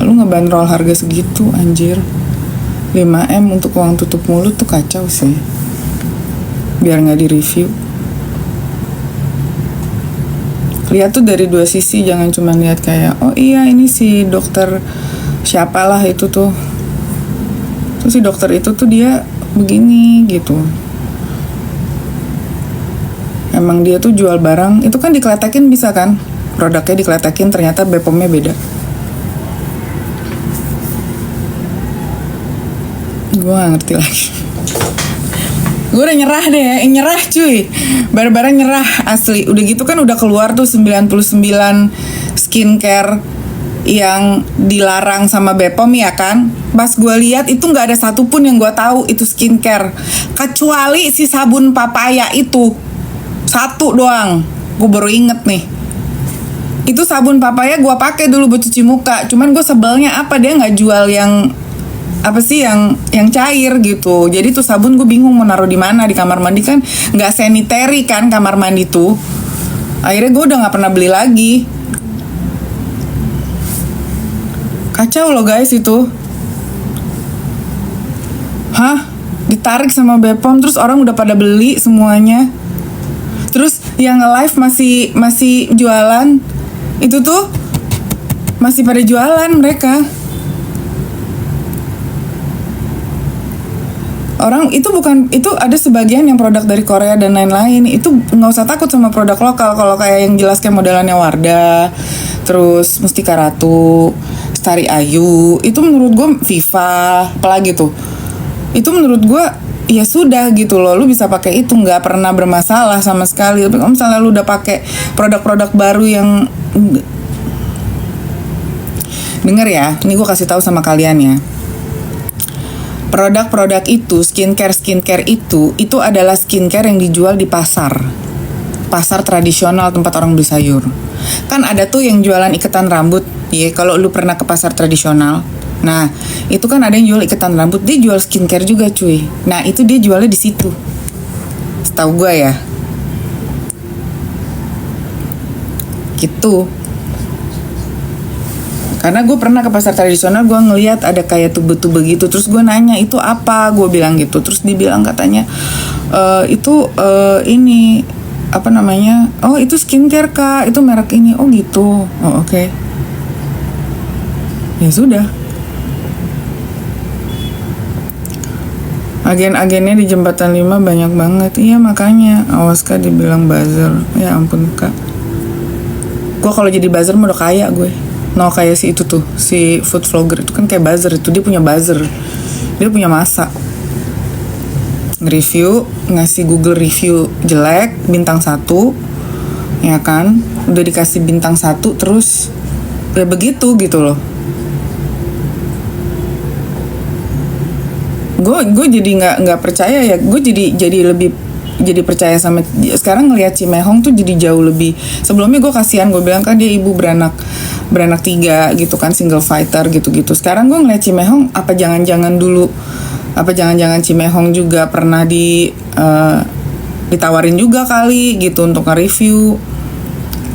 Lu ngebandrol harga segitu anjir. 5M untuk uang tutup mulut tuh kacau sih. Biar gak di review. Lihat tuh dari dua sisi, jangan cuma lihat kayak oh iya ini si dokter siapalah itu tuh. Terus si dokter itu tuh dia begini gitu. Emang dia tuh jual barang, itu kan dikletekin bisa kan? Produknya dikletekin ternyata BPOM-nya beda. Gue gak ngerti lagi. Gue udah nyerah deh, nyerah cuy. Barang-barang nyerah asli. Udah gitu kan udah keluar tuh 99 skincare yang dilarang sama BPOM ya kan. Pas gue lihat itu nggak ada satupun yang gue tahu itu skincare, kecuali si sabun papaya itu satu doang. Gue baru inget nih. Itu sabun papaya gue pakai dulu buat cuci muka. Cuman gue sebelnya apa, dia nggak jual yang apa sih yang cair gitu. Jadi tuh sabun gue bingung mau naruh di mana, di kamar mandi kan nggak sanitary kan kamar mandi tuh. Akhirnya gue udah nggak pernah beli lagi. Kacau loh guys itu. Hah? Ditarik sama BPOM terus orang udah pada beli semuanya. Terus yang live masih jualan. Itu tuh masih pada jualan mereka. Orang itu bukan, itu ada sebagian yang produk dari Korea dan lain-lain. Itu nggak usah takut sama produk lokal. Kalau kayak yang jelas kayak modelannya Wardah, terus Mustika Ratu, Starry Ayu, itu menurut gue Viva, apalagi tuh. Itu menurut gue ya sudah gitu loh, lu bisa pakai itu, nggak pernah bermasalah sama sekali. Tapi kalau misalnya lu udah pakai produk-produk baru yang denger ya, ini gue kasih tahu sama kalian ya. Produk-produk itu, skincare itu adalah skincare yang dijual di pasar tradisional tempat orang beli sayur. Kan ada tuh yang jualan iketan rambut, ya kalau lu pernah ke pasar tradisional. Nah, itu kan ada yang jual iketan rambut, dia jual skincare juga cuy. Nah, itu dia jualnya di situ. Setahu gue ya. Gitu. Karena gue pernah ke pasar tradisional, gue ngeliat ada kayak tube-tube gitu. Terus gue nanya, itu apa? Gue bilang gitu. Terus dibilang katanya, itu ini, apa namanya? Oh, itu skincare kak, itu merek ini. Oh gitu. Oh oke. Ya sudah. Agen-agennya di Jembatan 5 banyak banget. Iya makanya, awas kak dibilang buzzer. Ya ampun kak. Gue kalau jadi buzzer mah udah kaya gue. No, kayak si itu tuh, si food vlogger itu kan kayak buzzer itu, dia punya buzzer, dia punya masa nge-review, ngasih Google review jelek, bintang 1, ya kan, udah dikasih bintang 1, terus ya begitu gitu loh. Gue jadi nggak percaya ya, gue jadi percaya sama. Sekarang ngelihat Cimehong tuh jadi jauh lebih. Sebelumnya gue kasihan, gue bilang kan dia ibu beranak 3 gitu kan, single fighter gitu-gitu. Sekarang gue ngeliat Cimehong, apa jangan-jangan Cimehong juga pernah ditawarin juga kali gitu untuk nge-review,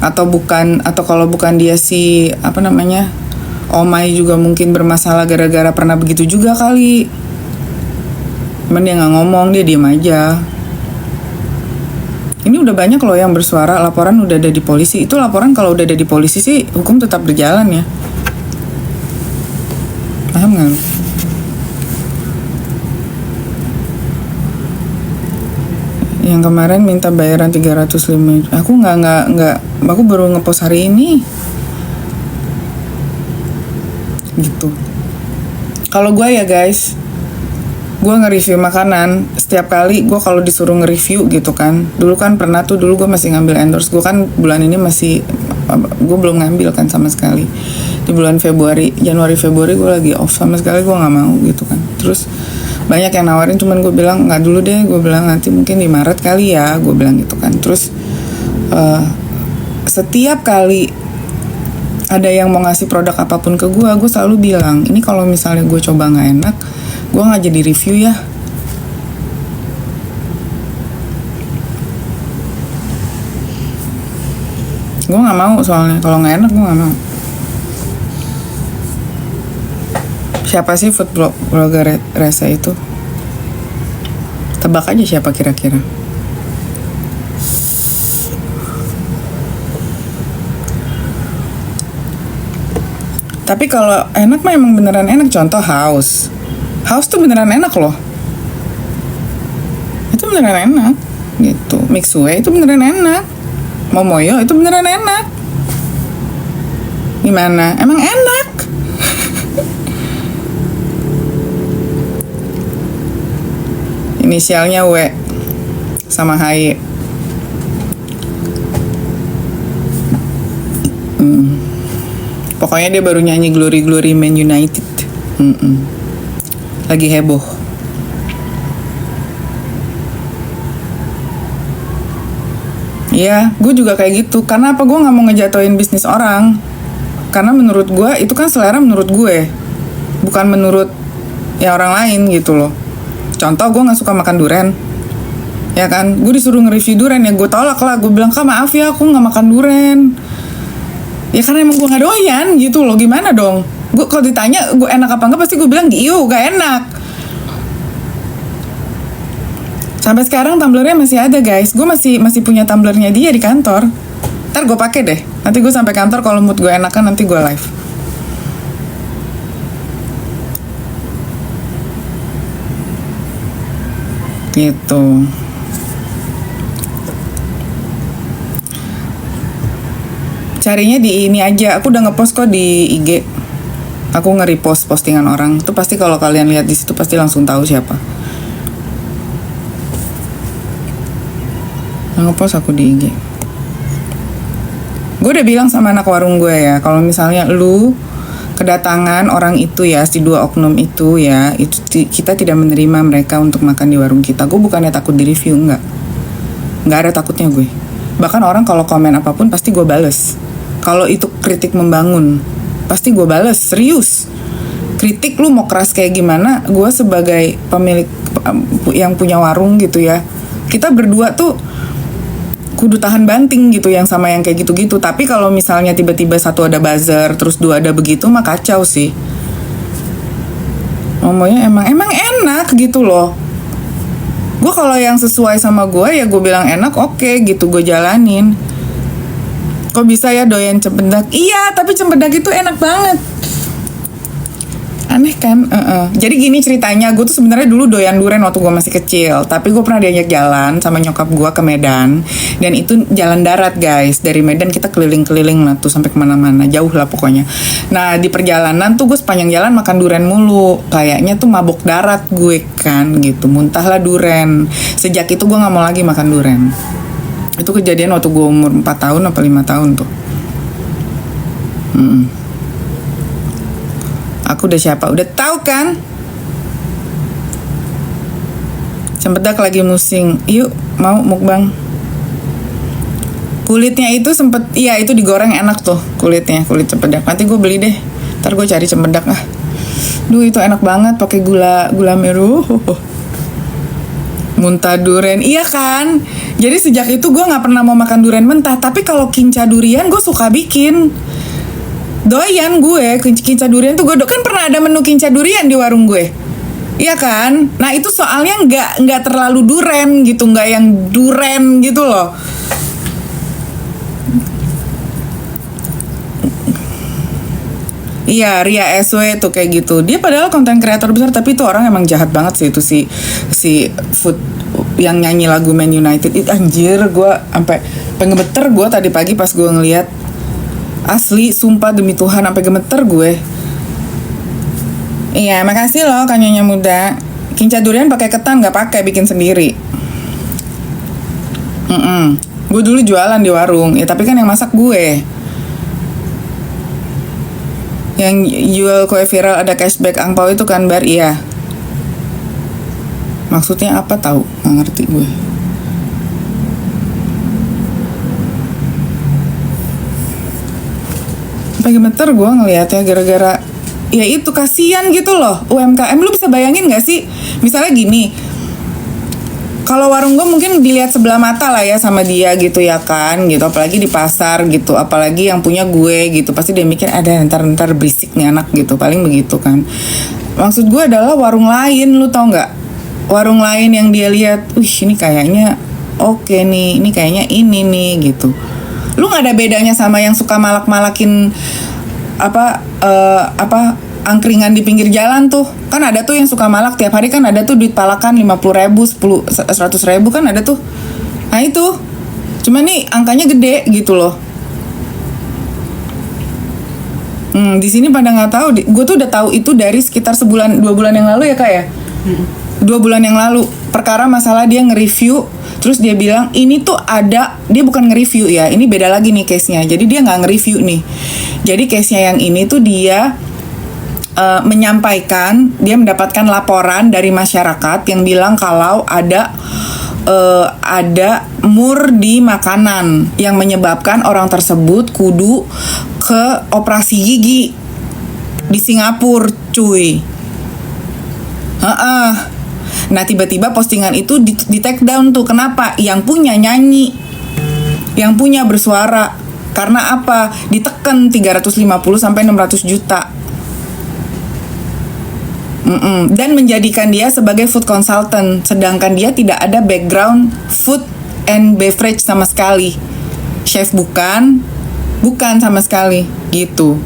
atau kalau bukan dia si apa namanya Omai juga mungkin bermasalah gara-gara pernah begitu juga kali. Cuman dia nggak ngomong, dia diem aja. Ini udah banyak loh yang bersuara, laporan udah ada di polisi. Itu laporan kalau udah ada di polisi sih hukum tetap berjalan ya. Paham nggak? Yang kemarin minta bayaran 305. Aku nggak. Aku baru ngepost hari ini. Gitu. Kalau gue ya guys, gue nge-review makanan, setiap kali gue kalau disuruh nge-review gitu kan, dulu gue masih ngambil endorse, gue kan bulan ini gue belum ngambil kan sama sekali. Di bulan Januari Februari gue lagi off sama sekali, gue nggak mau gitu kan. Terus banyak yang nawarin, cuman gue bilang nggak dulu deh, gue bilang nanti mungkin di Maret kali ya, gue bilang gitu kan. Terus setiap kali ada yang mau ngasih produk apapun ke gue selalu bilang, ini kalau misalnya gue coba nggak enak, gue nggak jadi review ya. Gue nggak mau, soalnya kalau nggak enak gue nggak mau. Siapa sih food blogger rese itu? Tebak aja siapa kira-kira. Tapi kalau enak mah emang beneran enak. Contoh House tuh beneran enak loh. Itu beneran enak gitu. Mixue itu beneran enak. Momoyo itu beneran enak. Gimana? Emang enak. Inisialnya W sama HY. Pokoknya dia baru nyanyi Glory Glory Man United. Lagi heboh. Iya, gue juga kayak gitu. Karena apa? Gue gak mau ngejatuhin bisnis orang. Karena menurut gue itu kan selera menurut gue, bukan menurut ya orang lain gitu loh. Contoh, gue gak suka makan durian, ya kan? Gue disuruh nge-review durian, ya gue tolak lah. Gue bilang, Kak maaf ya, aku gak makan durian. Ya karena emang gue gak doyan gitu loh. Gimana dong? Gue kalau ditanya gue enak apa enggak, pasti gue bilang iyo gak enak. Sampai sekarang tumblernya masih ada guys. Gue masih punya tumblernya dia di kantor. Ntar gue pakai deh. Nanti gue sampai kantor kalau mood gue enakan nanti gue live. Gitu. Carinya di ini aja. Aku udah ngepost kok di IG. Aku nge-repost postingan orang. Itu pasti kalau kalian lihat di situ pasti langsung tahu siapa. Ngepost aku di IG. Gue udah bilang sama anak warung gue ya, kalau misalnya lu kedatangan orang itu ya, si 2 oknum itu ya, itu kita tidak menerima mereka untuk makan di warung kita. Gue bukannya takut di review, nggak ada takutnya gue. Bahkan orang kalau komen apapun pasti gue bales. Kalau itu kritik membangun, pasti gue bales, serius. Kritik lu mau keras kayak gimana, gue sebagai pemilik yang punya warung gitu ya, kita berdua tuh kudu tahan banting gitu yang sama yang kayak gitu-gitu. Tapi kalau misalnya tiba-tiba satu ada buzzer, terus 2 ada begitu, mah kacau sih. Ngomongnya emang enak gitu loh. Gue kalau yang sesuai sama gue ya gue bilang enak, oke gitu, gue jalanin. Kok bisa ya doyan cempedak? Iya, tapi cempedak itu enak banget. Aneh kan? Jadi gini ceritanya, gue tuh sebenarnya dulu doyan durian waktu gue masih kecil. Tapi gue pernah diajak jalan sama nyokap gue ke Medan. Dan itu jalan darat guys. Dari Medan kita keliling-keliling lah tuh sampai kemana-mana. Jauh lah pokoknya. Nah di perjalanan tuh gue sepanjang jalan makan durian mulu. Kayaknya tuh mabok darat gue kan gitu. Muntahlah durian. Sejak itu gue gak mau lagi makan durian. Itu kejadian waktu gue umur 4 tahun apa 5 tahun tuh. Aku udah siapa? Udah tahu kan? Cempedak lagi musim. Yuk, mau mukbang. Kulitnya itu sempet, iya itu digoreng enak tuh kulitnya, kulit cempedak. Nanti gue beli deh. Ntar gue cari cempedak ah. Duh itu enak banget pakai gula merah. Muntah durian, iya kan? Jadi sejak itu gue nggak pernah mau makan durian mentah. Tapi kalau kinca durian gue suka bikin. Doyan gue, kinca durian tuh gue kan pernah ada menu kinca durian di warung gue. Iya kan? Nah itu soalnya nggak terlalu duren gitu, nggak yang duren gitu loh. Iya, Ria SW tuh kayak gitu. Dia padahal konten kreator besar, tapi itu orang emang jahat banget sih itu si food yang nyanyi lagu Man United. Itu anjir, gue sampai gemeter gue tadi pagi pas gue ngeliat. Asli, sumpah demi Tuhan sampai gemeter gue. Iya, makasih loh Kak Nyonya Muda. Kinca durian pakai ketan, nggak pakai, bikin sendiri. Gue dulu jualan di warung, ya tapi kan yang masak gue. Yang jual kue viral ada cashback angpau itu kan Bar, iya. Maksudnya apa tahu? Nggak ngerti gue. Sampai gemeter gue ngeliatnya gara-gara ya itu kasihan gitu loh UMKM. Lu bisa bayangin gak sih misalnya gini, kalau warung gue mungkin dilihat sebelah mata lah ya sama dia gitu ya kan gitu, apalagi di pasar gitu, apalagi yang punya gue gitu, pasti dia mikir ada ntar berisik nih anak gitu, paling begitu kan. Maksud gue adalah warung lain, lu tau nggak? Warung lain yang dia lihat, ini kayaknya oke nih, ini kayaknya ini nih gitu. Lu nggak ada bedanya sama yang suka malak-malakin angkringan di pinggir jalan tuh. Kan ada tuh yang suka malak tiap hari, kan ada tuh duit palakan 50.000, 100.000 kan ada tuh. Nah itu, cuma nih angkanya gede gitu loh. Di sini pada nggak tahu. Gue tuh udah tahu itu dari sekitar 2 bulan yang lalu ya kak ya. 2 bulan yang lalu, perkara masalah dia nge-review. Terus dia bilang ini tuh ada, dia bukan nge-review ya, ini beda lagi nih case-nya. Jadi dia nggak nge-review nih. Jadi case-nya yang ini tuh dia menyampaikan, dia mendapatkan laporan dari masyarakat yang bilang kalau ada mur di makanan yang menyebabkan orang tersebut kudu ke operasi gigi di Singapura, cuy. Nah tiba-tiba postingan itu di take down tuh. Kenapa? Yang punya nyanyi, yang punya bersuara. Karena apa? Ditekan 350 sampai 600 juta. Dan menjadikan dia sebagai food consultant, sedangkan dia tidak ada background food and beverage sama sekali. Chef bukan sama sekali gitu.